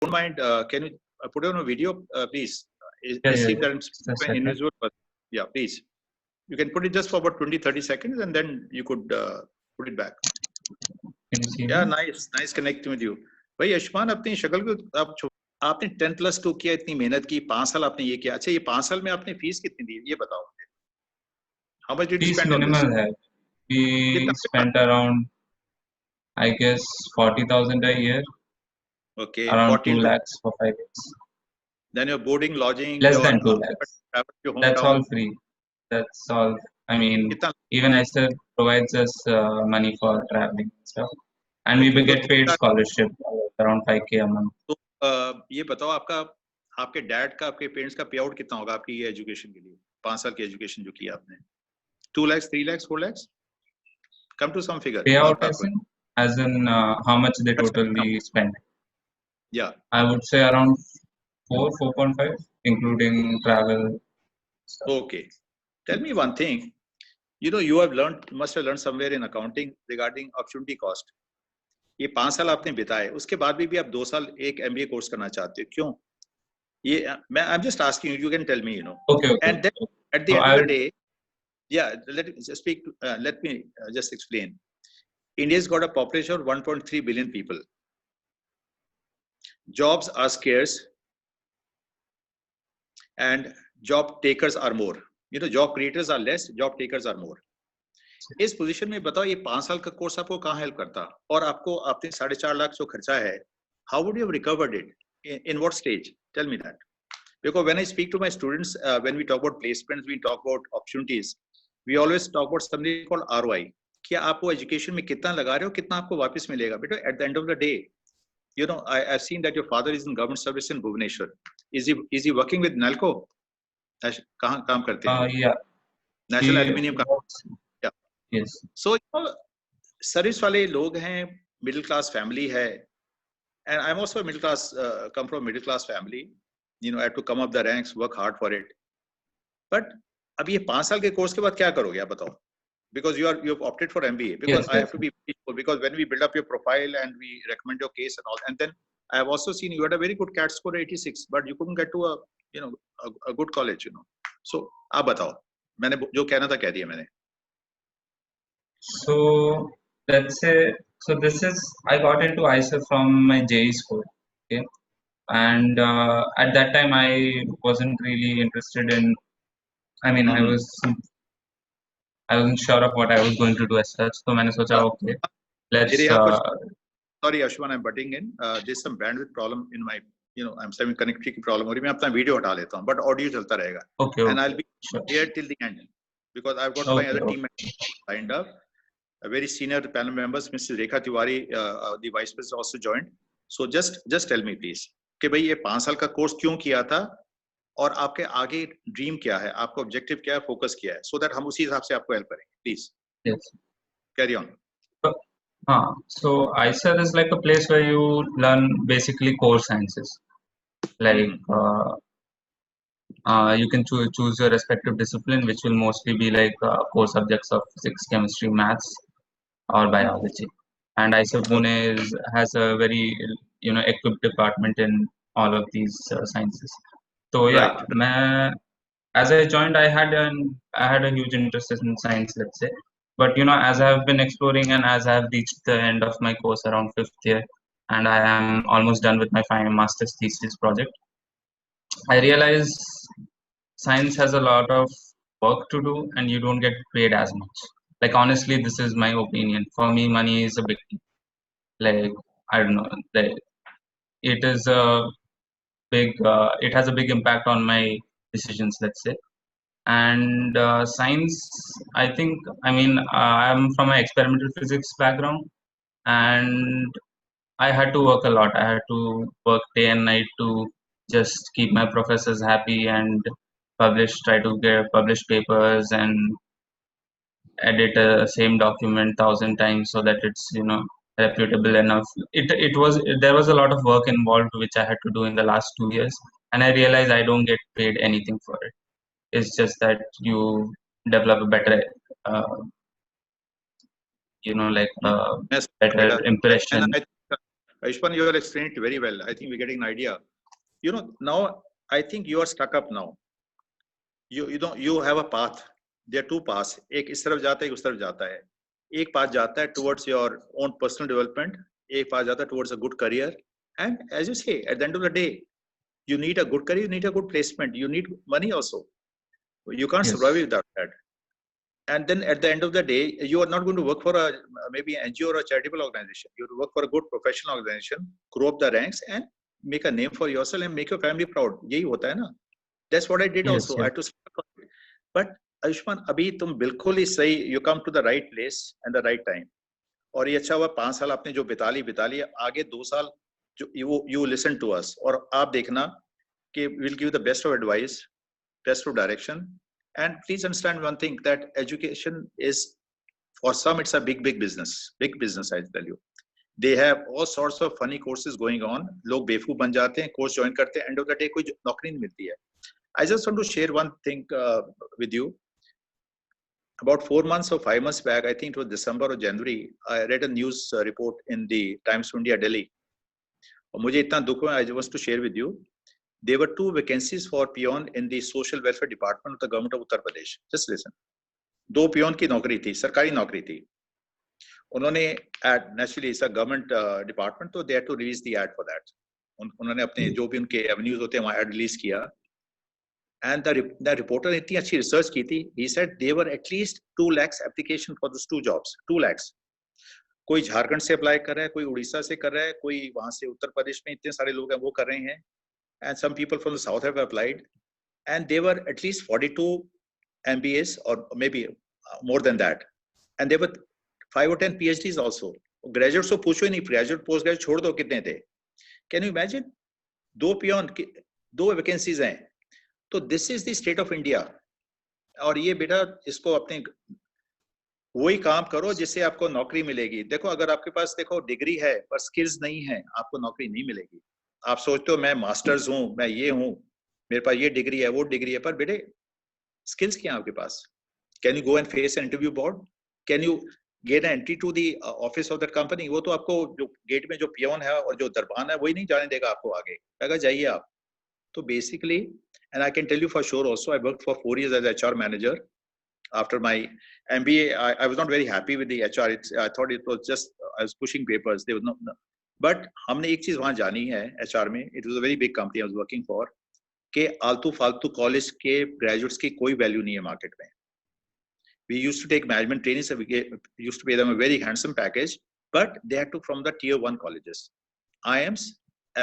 don't mind, can you put on a video, please? Yeah, Seems that Just it's a second. invisible, but yeah, please. You can put it just for about 20-30 seconds, and then you could put it back. Can you see Yeah, me? nice connecting with you. भाई आयुष्मान, अपनी शक्ल को आपने 10+2 किया, इतनी मेहनत की, 5 साल आपने ये किया। अच्छा, ये 5 साल में आपने फीस कितनी दी, ये बताओ मुझे। How much did you Fees spend on this? minimal है. We कितना? spent around, I guess, 40,000 a year. Okay, Around 40 2 into, lakhs for 5 years. then your boarding, lodging, Less your than 2 lakhs. travel to your That's all hometown. free. That's all. I mean, कितना? even ISER provides us money for traveling and stuff. And Okay, we तो get paid scholarship around 5K a month. तो ये बताओ, आपके dad का, आपके parents का पे आउट कितना होगा आपकी ये एजुकेशन के लिए, 5 साल की एजुकेशन जो की आपने? 2 lakhs, 3 lakhs, 4 lakhs? Come to some figure. Payout as in how much they totally spend. Yeah. I would say around 4.5, including travel stuff. Okay. Tell me one thing. You know, must have learned somewhere in accounting regarding opportunity cost. ये 5 साल आपने बिताए, उसके बाद भी आप 2 साल एक MBA कोर्स करना चाहते हो, क्यों? ये I'm just asking you. You can tell me, you know. Okay. And then at the end of the day, yeah, let me just explain. India's got a population of 1.3 billion people. Jobs are scarce and job takers are more. You know, job creators are less, job takers are more. इस position में बताओ, ये 5 साल का course आपको कहाँ help करता? और आपको आपने 4.5 लाख जो खर्चा है, how would you have recovered it? In what stage? Tell me that. Because when I speak to my students, when we talk about placements, we talk about opportunities, we always talk about something called ROI. कि आप वो education में कितना लगा रहे हो, कितना आपको वापस मिलेगा? बेटा, at the end of the day, you know, I've seen that your father is in government service in Bhubaneswar. Is he working with NALCO? कहाँ काम करते हैं? Yeah. National Aluminium का. Yeah. Yes. So, you know, service वाले लोग हैं, middle class family है, and I'm also a middle class, come from a middle class family. You know, I had to come up the ranks, work hard for it. But अब ये 5 साल के course के बाद क्या करोगे, आप बताओ? Because you've opted for MBA. Because I have to be peaceful. Because when we build up your profile and we recommend your case and all, and then I have also seen you had a very good CAT score 86, but you couldn't get to a good college, you know. So आप बताओ, मैंने जो कहना था कह दिया मैंने. So let's say, I got into ISER from my JEE score. Okay. And at that time I wasn't really interested in, I mean, I wasn't sure of what I was going to do as such. So मैंने सोचा, okay, let's. Sorry, Ashwan, I'm butting in. There's some bandwidth problem in my, I'm having connectivity की problem हो रही है. मैं अपना video हटा लेता हूँ, but audio चलता रहेगा. Okay. And I'll be here till the end because I've got my other team lined up. A very senior panel members, Mrs. Rekha Tiwari, the vice president, also joined. So just tell me please कि भाई ये 5 साल का course क्यों किया था और आपके आगे ड्रीम क्या है, आपका ऑब्जेक्टिव क्या है, फोकस क्या है, so that हम उसी हिसाब से आपको हेल्प करेंगे. Please. Yes. Carry on. So ISER is like a place where you learn basically core sciences. Like you can choose your respective discipline, which will mostly be like core subjects of physics, chemistry, maths, or biology. And ISER Pune has a very equipped department in all of these sciences. So yeah, as I joined, I had a huge interest in science, let's say. But as I have been exploring and as I have reached the end of my course around 5th year, and I am almost done with my final master's thesis project, I realize science has a lot of work to do, and you don't get paid as much. Like honestly, this is my opinion. For me, money is a big thing. Like I don't know, it is a big. It has a big impact on my decisions, let's say. And science, I think, I'm from an experimental physics background, and I had to work a lot. I had to work day and night to just keep my professors happy and try to get published papers and edit the same document 1,000 times so that it's reputable enough. There was a lot of work involved which I had to do in the last 2 years, and I realized I don't get paid anything for it. It's just that you develop a better better impression. Ayushman, you have explained it very well. I think we're getting an idea. You know, now I think you are stuck up now. You have a path. There are two paths. एक इस तरफ जाता है, एक उस तरफ जाता है. एक path जाता है towards your own personal development. एक path जाता है towards a good career. And as you say, at the end of the day, you need a good career, you need a good placement, you need money also. You can't survive without that. And then at the end of the day, you are not going to work for a maybe an NGO or a charitable organization. You work for a good professional organization, grow up the ranks, and make a name for yourself and make your family proud. यही होता है ना? That's what I did also. I had to. But Ayushman, अभी तुम बिल्कुल ही सही. You come to the right place and the right time. और ये अच्छा हुआ 5 साल आपने जो बिता ली आगे 2 साल जो you listen to us और आप देखना कि we'll give you the best of advice, best of direction. And please understand one thing, that education is, for some, it's a big business. Big business, I tell you. They have all sorts of funny courses going on. लोग बेवकूफ बन जाते हैं, course join करते हैं, end of the day कोई नौकरी नहीं मिलती है. I just want to share one thing with you. About 4 months or 5 months back, I think it was December or January, I read a news report in the Times of India, Delhi. और मुझे इतना दुख हुआ, I just want to share with you. There were 2 vacancies for peon in the social welfare department of the government of Uttar Pradesh. Just listen. 2 peon की नौकरी थी, सरकारी नौकरी थी. उन्होंने ad, naturally it's a government department, so they had to release the ad for that. उन्होंने अपने जो भी उनके avenues होते हैं वहाँ ad release किया. And the reporter ने इतनी अच्छी research की थी. He said there were at least 2 lakhs application for those 2 jobs. 2 lakhs. कोई झारखंड से अप्लाई कर रहा है, कोई उड़ीसा से कर रहा है, कोई वहां से उत्तर प्रदेश में इतने सारे लोग हैं वो कर रहे हैं. And some people from the south have applied, and they were at least 42 MBAs or maybe more than that, and there were 5 or 10 PhDs also. Graduates तो पूछो ही नहीं, graduate post graduate छोड़ दो कितने थे. Can you imagine? 2 peon 2 vacancies हैं. तो this is the state of India. और ये बेटा इसको अपने वही काम करो जिससे आपको नौकरी मिलेगी. देखो अगर आपके पास देखो डिग्री है पर स्किल्स नहीं है, आपको नौकरी नहीं मिलेगी. आप सोचते हो मैं मास्टर्स हूं, मैं ये हूं, मेरे पास ये डिग्री है, वो डिग्री है, पर बेटे स्किल्स क्या है आपके पास? Can you go and face an interview board? Can you get an entry to the office of that company? वो तो आपको जो गेट में जो पियोन है और जो दरबान है वही नहीं जाने देगा आपको आगे. अगर जाइए आप. तो basically, and I can tell you for sure also, I worked for 4 years as HR manager. After my MBA, I was not very happy with the HR. I thought it was just I was pushing papers. There was no. But हमने एक चीज वहां जानी है HR में. It was a very big company I was working for. कि आलतू फालतू college के ग्रेजुएट्स की कोई वैल्यू नहीं है मार्केट में. We used to take management training, so we used to pay them a very handsome package, but they had to from the tier 1 colleges. IIMs,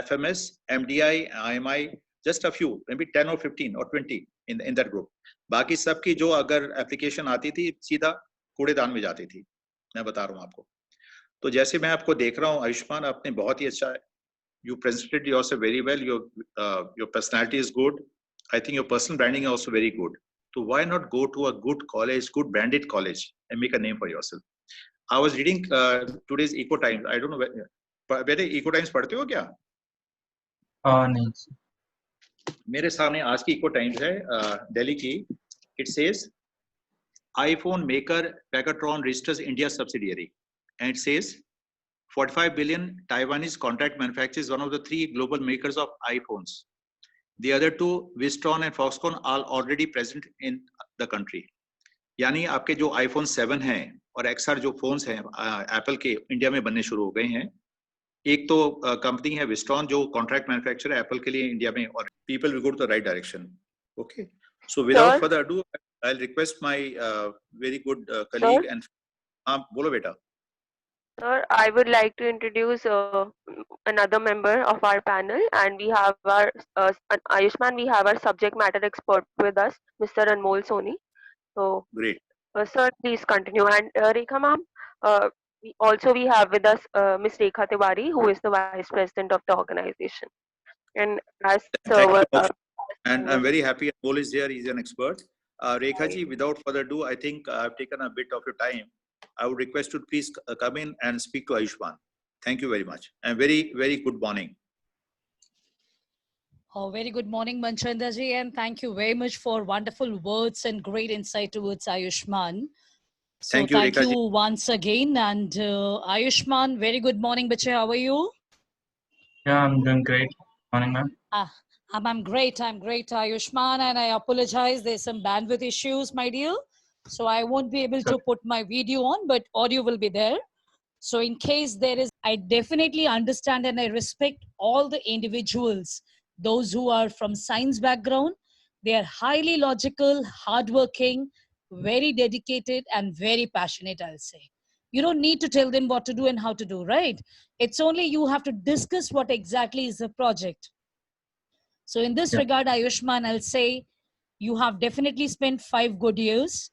FMS, MDI, IMI, just a few, maybe 10 or 15 or 20 in that group. बाकी सबकी जो अगर application आती थी सीधा कूड़ेदान में जाती थी. मैं बता रहा हूँ आपको. तो जैसे मैं आपको देख रहा हूँ आयुष्मान, आपने बहुत ही अच्छा है. You presented yourself very well. Your personality is good. I think your personal branding is also very good. So why not go to a good college, good branded college, and make a name for yourself? I was reading today's Eco Times. I don't know whether Eco Times पढ़ते हो क्या? नहीं. मेरे सामने आज की Eco Times है दिल्ली की. It says iPhone maker Pegatron registers India subsidiary, and it says 45 billion Taiwanese contract manufacturers, one of the 3 global makers of iPhones. The other 2, Wistron and Foxconn, are already present in the country. यानी आपके जो iPhone 7 हैं और XR जो phones हैं Apple के India में बनने शुरू हो गए हैं. एक तो कंपनी है Wistron जो कॉन्ट्रैक्ट मैन्युफैक्चरर है एप्पल के लिए इंडिया में, और people will go to the right direction. Okay. So without further ado, I'll request my very good colleague and हाँ बोलो बेटा. Sir, I would like to introduce another member of our panel, and we have our Ayushman. We have our subject matter expert with us, Mr. Anmol Soni. So, great. Sir, please continue. And Rekha ma'am, we have with us Ms. Rekha Tiwari, who is the vice president of the organization. And as and I'm very happy Anmol is here. He's an expert. Rekha ji, without further ado, I think I've taken a bit of your time. I would request you to please come in and speak to Ayushman. Thank you very much. And very, very good morning. Oh, very good morning, Manchanda ji, and thank you very much for wonderful words and great insight towards Ayushman. So thank you once again. And Ayushman, very good morning, bache. How are you? Yeah, I'm doing great. Morning, ma'am. I'm great, Ayushman, and I apologize. There's some bandwidth issues, my dear. So I won't be able to put my video on, but audio will be there. So in case there is, I definitely understand and I respect all the individuals, those who are from science background. They are highly logical, hardworking, very dedicated, and very passionate, I'll say. You don't need to tell them what to do and how to do, right? It's only you have to discuss what exactly is the project. So in this regard, Ayushman, I'll say you have definitely spent 5 good years.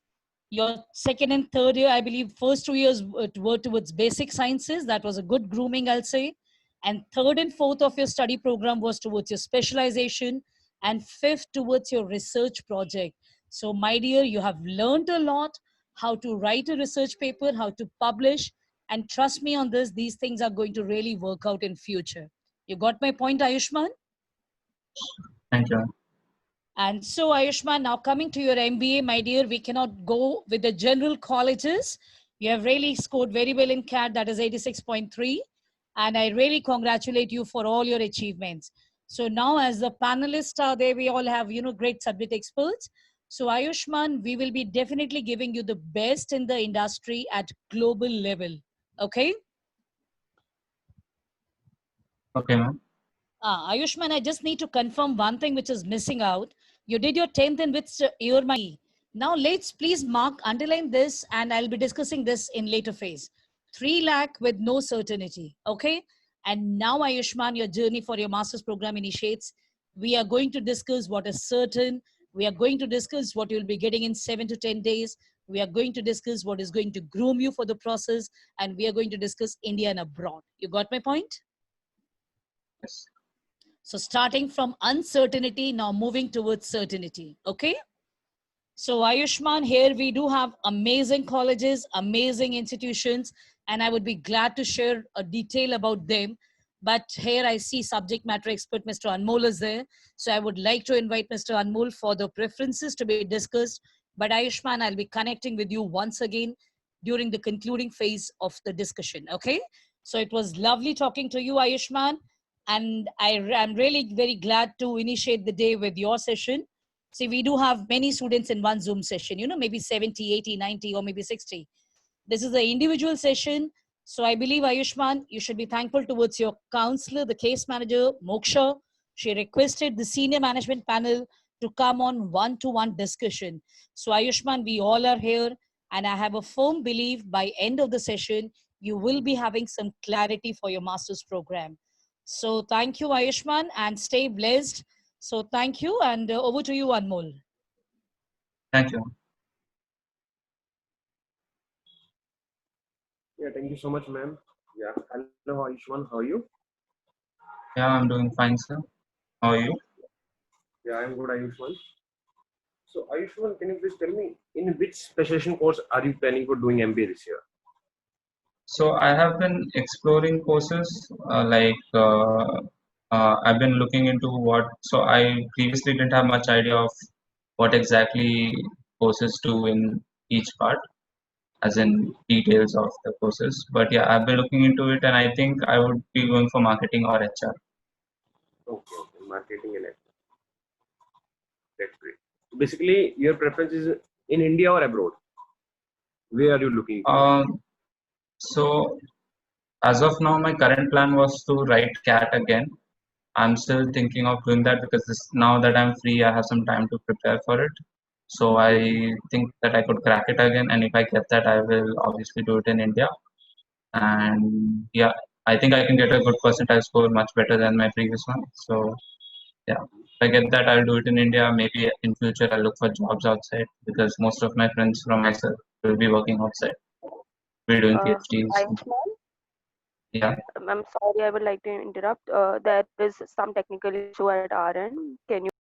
Your second and third year, I believe first 2 years were towards basic sciences. That was a good grooming, I'll say. And third and fourth of your study program was towards your specialization, and fifth towards your research project. So my dear, you have learned a lot, how to write a research paper, how to publish, and trust me on this, these things are going to really work out in future. You got my point, Ayushman? Thank you. And so, Ayushman, now coming to your MBA, my dear, we cannot go with the general colleges. You have really scored very well in CAT, that is 86.3. And I really congratulate you for all your achievements. So now as the panelists are there, we all have, great subject experts. So Ayushman, we will be definitely giving you the best in the industry at global level. Okay? Okay, ma'am. Ayushman, I just need to confirm one thing which is missing out. You did your 10th in which year, my. Now let's please underline this, and I'll be discussing this in later phase. 3 lakh with no certainty, okay? And now, Ayushman, your journey for your master's program initiates. We are going to discuss what is certain. We are going to discuss what you'll be getting in 7 to 10 days. We are going to discuss what is going to groom you for the process, and we are going to discuss India and abroad. You got my point? Yes. So starting from uncertainty, now moving towards certainty, okay? So Ayushman, here we do have amazing colleges, amazing institutions, and I would be glad to share a detail about them. But here I see subject matter expert Mr. Anmol is there. So I would like to invite Mr. Anmol for the preferences to be discussed. But Ayushman, I'll be connecting with you once again during the concluding phase of the discussion, okay? So it was lovely talking to you, Ayushman. And I'm really very glad to initiate the day with your session. See, we do have many students in one Zoom session, maybe 70, 80, 90, or maybe 60. This is an individual session. So I believe, Ayushman, you should be thankful towards your counselor, the case manager, Moksha. She requested the senior management panel to come on one-to-one discussion. So Ayushman, we all are here. And I have a firm belief by end of the session, you will be having some clarity for your master's program. So thank you, Ayushman, and stay blessed. So thank you, and over to you, Anmol. Thank you. Yeah, thank you so much, ma'am. Yeah, hello, Ayushman. How are you? Yeah, I'm doing fine, sir. How are you? Yeah, I'm good, Ayushman. So, Ayushman, can you please tell me in which specialization course are you planning for doing MBA this year? So I have been exploring courses I've been looking into what. So I previously didn't have much idea of what exactly courses do in each part, as in details of the courses. But yeah, I've been looking into it, and I think I would be going for marketing or HR. Okay, marketing and HR. That's great. So basically, your preference is in India or abroad? Where are you looking? So as of now, my current plan was to write CAT again. I'm still thinking of doing that because now that I'm free, I have some time to prepare for it. So I think that I could crack it again, and if I get that, I will obviously do it in India. And yeah, I think I can get a good percentile score, much better than my previous one. So yeah, if I get that, I'll do it in India. Maybe in future I'll look for jobs outside because most of my friends from myself will be working outside. We're doing PhDs. Ayushman? Yeah. I'm sorry, I would like to interrupt. There is some technical issue at our end. Can you